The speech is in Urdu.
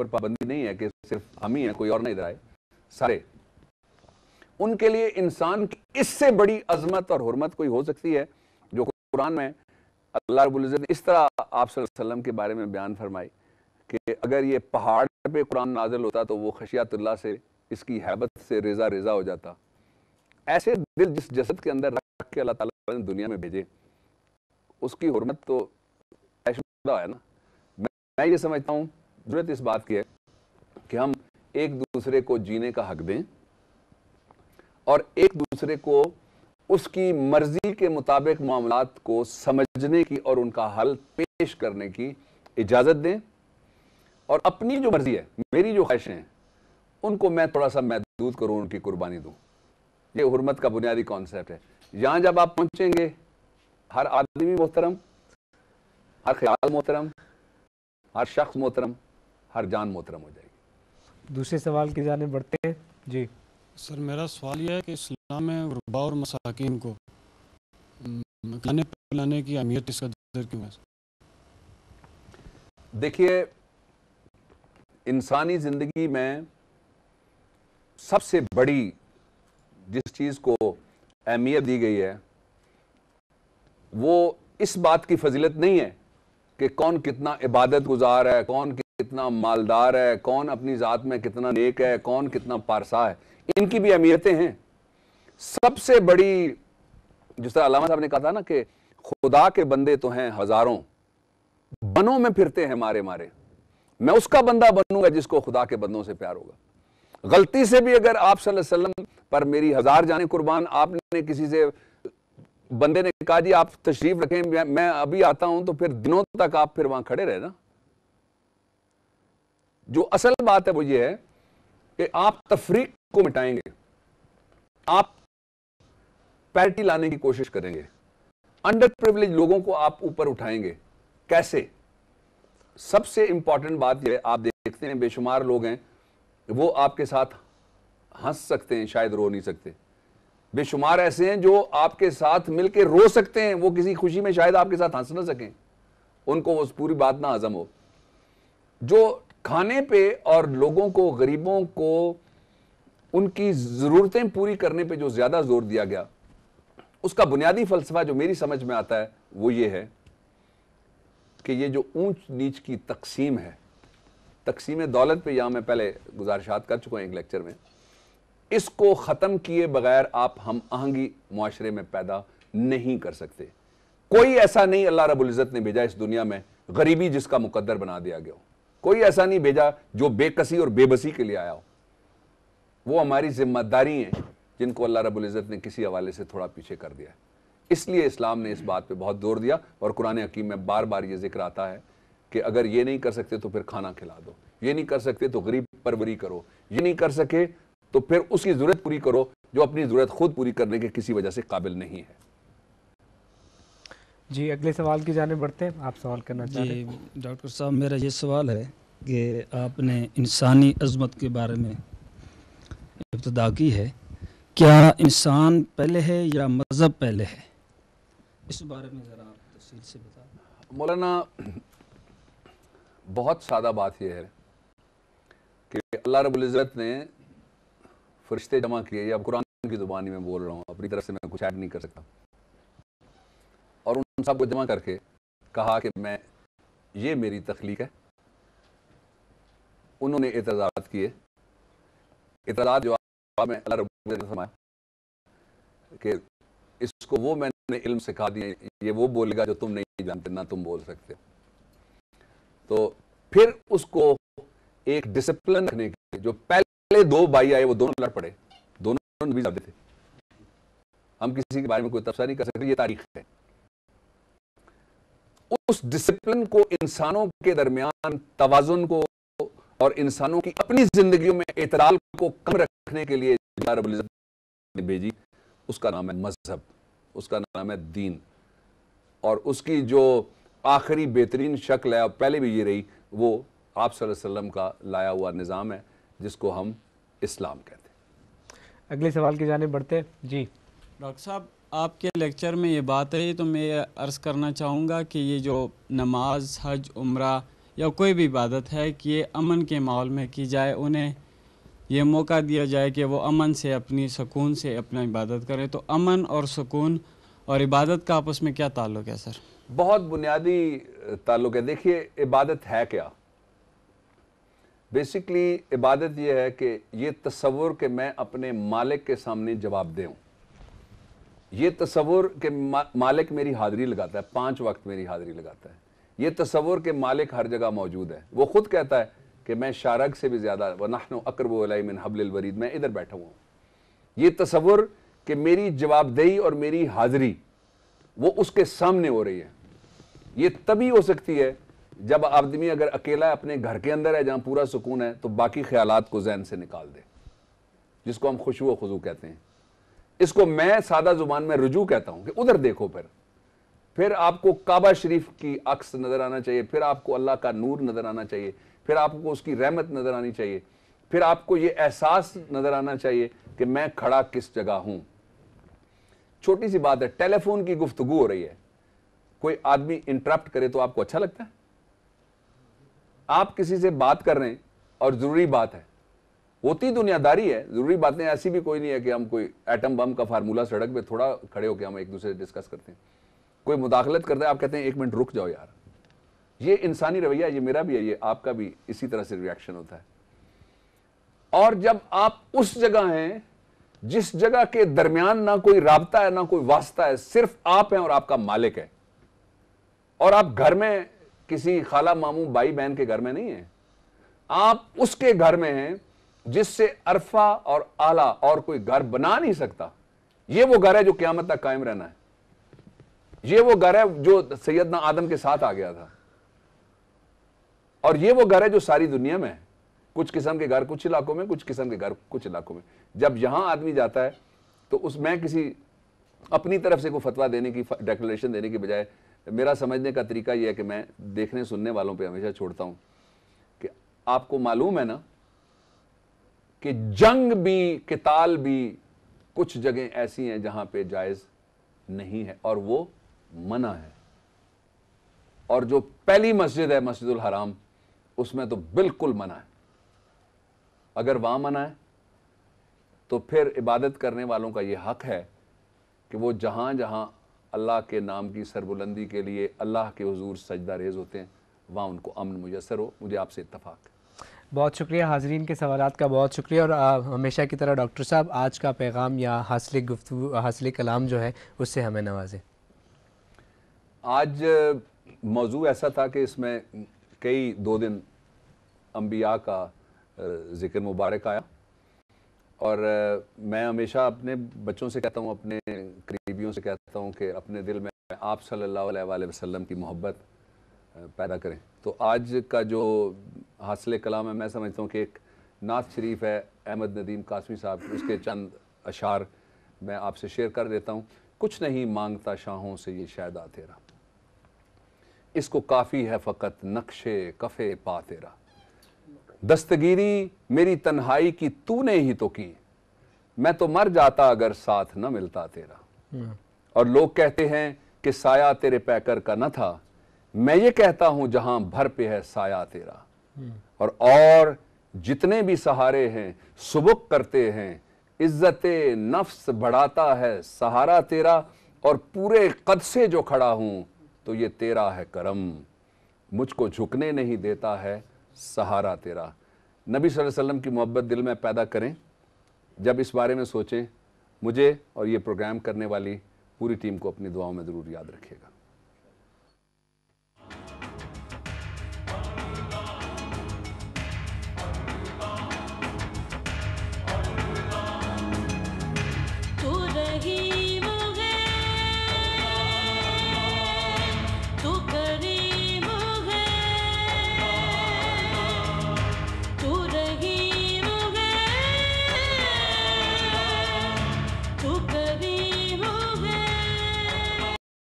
پر پابندی نہیں ہے کہ صرف ہم ہی ہیں، کوئی اور نہ ادھر آئے، سارے. ان کے لیے انسان کی اس سے بڑی عظمت اور حرمت کوئی ہو سکتی ہے جو قرآن میں اللہ رب العزت نے اس طرح آپ صلی اللہ علیہ وسلم کے بارے میں بیان فرمائی کہ اگر یہ پہاڑ پہ قرآن نازل ہوتا تو وہ خشیت اللہ سے، اس کی ہیبت سے ریزہ ریزہ ہو جاتا. ایسے دل جس جسد کے اندر رکھ کے اللہ تعالیٰ نے دنیا میں بھیجے، اس کی حرمت تو ایشدہ ہے نا. میں یہ سمجھتا ہوں ضرورت اس بات کی ہے کہ ہم ایک دوسرے کو جینے کا حق دیں اور ایک دوسرے کو اس کی مرضی کے مطابق معاملات کو سمجھنے کی اور ان کا حل پیش کرنے کی اجازت دیں، اور اپنی جو مرضی ہے، میری جو خواہشیں ہیں، ان کو میں تھوڑا سا محدود کروں، ان کی قربانی دوں. یہ حرمت کا بنیادی کانسیپٹ ہے. یہاں جب آپ پہنچیں گے، ہر آدمی محترم، ہر خیال محترم، ہر شخص محترم، ہر جان محترم ہو جائے گی. دوسرے سوال کی جانب بڑھتے ہیں. جی سر، میرا سوال یہ ہے کہ اسلام میں غرباء اور مساکین کو کھانے پلانے کی اہمیت اس کا قدر کیوں ہے؟ دیکھیے، انسانی زندگی میں سب سے بڑی جس چیز کو اہمیت دی گئی ہے وہ اس بات کی فضیلت نہیں ہے کہ کون کتنا عبادت گزار ہے، کون کتنا مالدار ہے، کون اپنی ذات میں کتنا نیک ہے، کون کتنا پارسا ہے. ان کی بھی اہمیتیں ہیں. سب سے بڑی، جس طرح علامہ صاحب نے کہا تھا نا کہ خدا کے بندے تو ہیں ہزاروں، بنوں میں پھرتے ہیں مارے مارے. میں اس کا بندہ بنوں گا جس کو خدا کے بندوں سے پیار ہوگا. غلطی سے بھی اگر آپ صلی اللہ علیہ وسلم پر میری ہزار جانیں قربان، آپ نے کسی سے بندے نے کہا جی آپ تشریف رکھیں میں ابھی آتا ہوں، تو پھر دنوں تک آپ پھر وہاں کھڑے رہے نا. جو اصل بات ہے وہ یہ ہے کہ آپ تفریق کو مٹائیں گے، آپ پیرٹی لانے کی کوشش کریں گے، انڈر پریویلیج لوگوں کو آپ اوپر اٹھائیں گے. کیسے؟ سب سے امپورٹنٹ بات یہ ہے، آپ دیکھتے ہیں بے شمار لوگ ہیں وہ آپ کے ساتھ ہنس سکتے ہیں، شاید رو نہیں سکتے. بے شمار ایسے ہیں جو آپ کے ساتھ مل کے رو سکتے ہیں، وہ کسی خوشی میں شاید آپ کے ساتھ ہنس نہ سکیں، ان کو وہ پوری بات نہ ہضم ہو. جو کھانے پہ اور لوگوں کو، غریبوں کو ان کی ضرورتیں پوری کرنے پہ جو زیادہ زور دیا گیا، اس کا بنیادی فلسفہ جو میری سمجھ میں آتا ہے وہ یہ ہے کہ یہ جو اونچ نیچ کی تقسیم ہے، تقسیم دولت پہ یہاں میں پہلے گزارشات کر چکا ہوں ایک لیکچر میں، اس کو ختم کیے بغیر آپ ہم آہنگی معاشرے میں پیدا نہیں کر سکتے. کوئی ایسا نہیں اللہ رب العزت نے بھیجا اس دنیا میں غریبی جس کا مقدر بنا دیا گیا ہو. کوئی ایسا نہیں بھیجا جو بے کسی اور بے بسی کے لیے آیا ہو. وہ ہماری ذمہ داری ہیں جن کو اللہ رب العزت نے کسی حوالے سے تھوڑا پیچھے کر دیا ہے. اس لیے اسلام نے اس بات پہ بہت زور دیا، اور قرآن حکیم میں بار بار یہ ذکر آتا ہے کہ اگر یہ نہیں کر سکتے تو پھر کھانا کھلا دو، یہ نہیں کر سکتے تو غریب پروری کرو، یہ نہیں کر سکے تو پھر اس کی ضرورت پوری کرو جو اپنی ضرورت خود پوری کرنے کے کسی وجہ سے قابل نہیں ہے. جی اگلے سوال کی جانب بڑھتے ہیں. آپ سوال کرنا چاہ رہے ہیں؟ جی ڈاکٹر صاحب، میرا یہ سوال ہے کہ آپ نے انسانی عظمت کے بارے میں ابتدا کی ہے، کیا انسان پہلے ہے یا مذہب پہلے ہے؟ اس بارے میں ذرا آپ تفصیل سے بتائیں. مولانا، بہت سادہ بات یہ ہے کہ اللہ رب العزت نے فرشتے جمع کیے، یا اب قرآن کی زبانی میں بول رہا ہوں، اپنی طرف سے میں کچھ ایڈ نہیں کر سکتا، اور ان سب کو جمع کر کے کہا کہ میں یہ میری تخلیق ہے. انہوں نے اعتراضات کیے. اعتراض جواب میں اللہ رب العزت نے فرمایا کہ اس کو وہ میں نے علم سکھا دیے، یہ وہ بولے گا جو تم نہیں جانتے، نہ تم بول سکتے. تو پھر اس کو ایک ڈسپلن رکھنے کے، جو پہلے دو بھائی آئے وہ دونوں لڑ پڑے، دونوں نبی ثابت تھے. ہم کسی کے بارے میں کوئی تبصرہ نہیں کر سکتے، یہ تاریخ ہے. اس ڈسپلن کو، انسانوں کے درمیان توازن کو اور انسانوں کی اپنی زندگیوں میں اعتدال کو کم رکھنے کے لیے اللہ رب العزت نے بھیجی، اس کا نام ہے مذہب، اس کا نام ہے دین. اور اس کی جو آخری بہترین شکل ہے، اور پہلے بھی یہ رہی، وہ آپ صلی اللہ علیہ وسلم کا لایا ہوا نظام ہے جس کو ہم اسلام کہتے ہیں. اگلے سوال کی جانب بڑھتے ہیں. جی ڈاکٹر صاحب، آپ کے لیکچر میں یہ بات رہی تو میں عرض کرنا چاہوں گا کہ یہ جو نماز، حج، عمرہ، یا کوئی بھی عبادت ہے کہ یہ امن کے ماحول میں کی جائے، انہیں یہ موقع دیا جائے کہ وہ امن سے اپنی سکون سے اپنا عبادت کریں، تو امن اور سکون اور عبادت کا آپس میں کیا تعلق ہے سر؟ بہت بنیادی تعلق ہے. دیکھیے عبادت ہے کیا؟ بیسیکلی عبادت یہ ہے کہ یہ تصور کہ میں اپنے مالک کے سامنے جواب دے ہوں. یہ تصور کہ مالک میری حاضری لگاتا ہے، 5 وقت میری حاضری لگاتا ہے. یہ تصور کہ مالک ہر جگہ موجود ہے. وہ خود کہتا ہے کہ میں شارگ سے بھی زیادہ وَنَحْنُ أَقْرَبُ إِلَيْهِ مِنْ حَبْلِ الْوَرِيدِ، میں ادھر بیٹھا ہوا ہوں. یہ تصور کہ میری جواب دہی اور میری حاضری وہ اس کے سامنے ہو رہی ہے، یہ تبھی ہو سکتی ہے جب آدمی اگر اکیلا اپنے گھر کے اندر ہے جہاں پورا سکون ہے تو باقی خیالات کو ذہن سے نکال دے، جس کو ہم خشوع و خضوع کہتے ہیں. اس کو میں سادہ زبان میں رجوع کہتا ہوں کہ ادھر دیکھو. پھر آپ کو کعبہ شریف کی عکس نظر آنا چاہیے، پھر آپ کو اللہ کا نور نظر آنا چاہیے، پھر آپ کو اس کی رحمت نظر آنی چاہیے، پھر آپ کو یہ احساس نظر آنا چاہیے کہ میں کھڑا کس جگہ ہوں. چھوٹی سی بات ہے، ٹیلی فون کی گفتگو ہو رہی ہے، کوئی آدمی انٹرپٹ کرے تو آپ کو اچھا لگتا ہے؟ آپ کسی سے بات کر رہے ہیں اور ضروری بات ہے، ہوتی دنیا داری ہے، ضروری باتیں ایسی بھی کوئی نہیں ہے کہ ہم کوئی ایٹم بم کا فارمولہ سڑک پہ تھوڑا کھڑے ہو کے ہم ایک دوسرے سے ڈسکس کرتے ہیں. کوئی مداخلت کرتا ہے، آپ کہتے ہیں 1 منٹ رک جاؤ یار. یہ انسانی رویہ، یہ میرا بھی ہے، یہ آپ کا بھی اسی طرح سے ریاکشن ہوتا ہے. اور جب آپ اس جگہ ہیں جس جگہ کے درمیان نہ کوئی رابطہ ہے نہ کوئی واسطہ ہے، صرف آپ ہیں اور آپ کا مالک ہے، اور آپ گھر میں کسی خالہ ماموں بھائی بہن کے گھر میں نہیں ہیں، آپ اس کے گھر میں ہیں جس سے عرفہ اور اعلیٰ اور کوئی گھر بنا نہیں سکتا. یہ وہ گھر ہے جو قیامت تک قائم رہنا ہے. یہ وہ گھر ہے جو سیدنا آدم کے ساتھ آ گیا تھا، اور یہ وہ گھر ہے جو ساری دنیا میں ہے. کچھ قسم کے گھر کچھ علاقوں میں، کچھ قسم کے گھر کچھ علاقوں میں. جب یہاں آدمی جاتا ہے تو اس میں کسی اپنی طرف سے کوئی فتویٰ دینے کی، ڈیکلریشن دینے کی بجائے میرا سمجھنے کا طریقہ یہ ہے کہ میں دیکھنے سننے والوں پہ ہمیشہ چھوڑتا ہوں کہ آپ کو معلوم ہے نا کہ جنگ بھی، قتال بھی کچھ جگہیں ایسی ہیں جہاں پہ جائز نہیں ہے اور وہ منع ہے. اور جو پہلی مسجد ہے مسجد الحرام، اس میں تو بالکل منع ہے. اگر وہاں منع ہے تو پھر عبادت کرنے والوں کا یہ حق ہے کہ وہ جہاں جہاں اللہ کے نام کی سربلندی کے لیے اللہ کے حضور سجدہ ریز ہوتے ہیں وہاں ان کو امن میسر ہو. مجھے آپ سے اتفاق. بہت شکریہ حاضرین کے سوالات کا، بہت شکریہ. اور ہمیشہ کی طرح ڈاکٹر صاحب آج کا پیغام یا حاصل گفتگو، حاصل کلام جو ہے اس سے ہمیں نوازیں. آج موضوع ایسا تھا کہ اس میں کئی 2 دن انبیاء کا ذکر مبارک آیا، اور میں ہمیشہ اپنے بچوں سے کہتا ہوں، اپنے قریبیوں سے کہتا ہوں کہ اپنے دل میں آپ صلی اللہ علیہ وآلہ وسلم کی محبت پیدا کریں. تو آج کا جو حاصل کلام ہے میں سمجھتا ہوں کہ ایک نعت شریف ہے احمد ندیم قاسمی صاحب، اس کے چند اشعار میں آپ سے شیئر کر دیتا ہوں. کچھ نہیں مانگتا شاہوں سے یہ شیدا تیرا، اس کو کافی ہے فقط نقش کف پا تیرا. دستگیری میری تنہائی کی تو نے ہی تو کی، میں تو مر جاتا اگر ساتھ نہ ملتا تیرا. اور لوگ کہتے ہیں کہ سایہ تیرے پیکر کا نہ تھا، میں یہ کہتا ہوں جہاں بھر پہ ہے سایہ تیرا. اور جتنے بھی سہارے ہیں سبک کرتے ہیں، عزت نفس بڑھاتا ہے سہارا تیرا. اور پورے قد سے جو کھڑا ہوں تو یہ تیرا ہے کرم، مجھ کو جھکنے نہیں دیتا ہے سہارا تیرا. نبی صلی اللہ علیہ وسلم کی محبت دل میں پیدا کریں. جب اس بارے میں سوچیں، مجھے اور یہ پروگرام کرنے والی پوری ٹیم کو اپنی دعاؤں میں ضرور یاد رکھیے گا.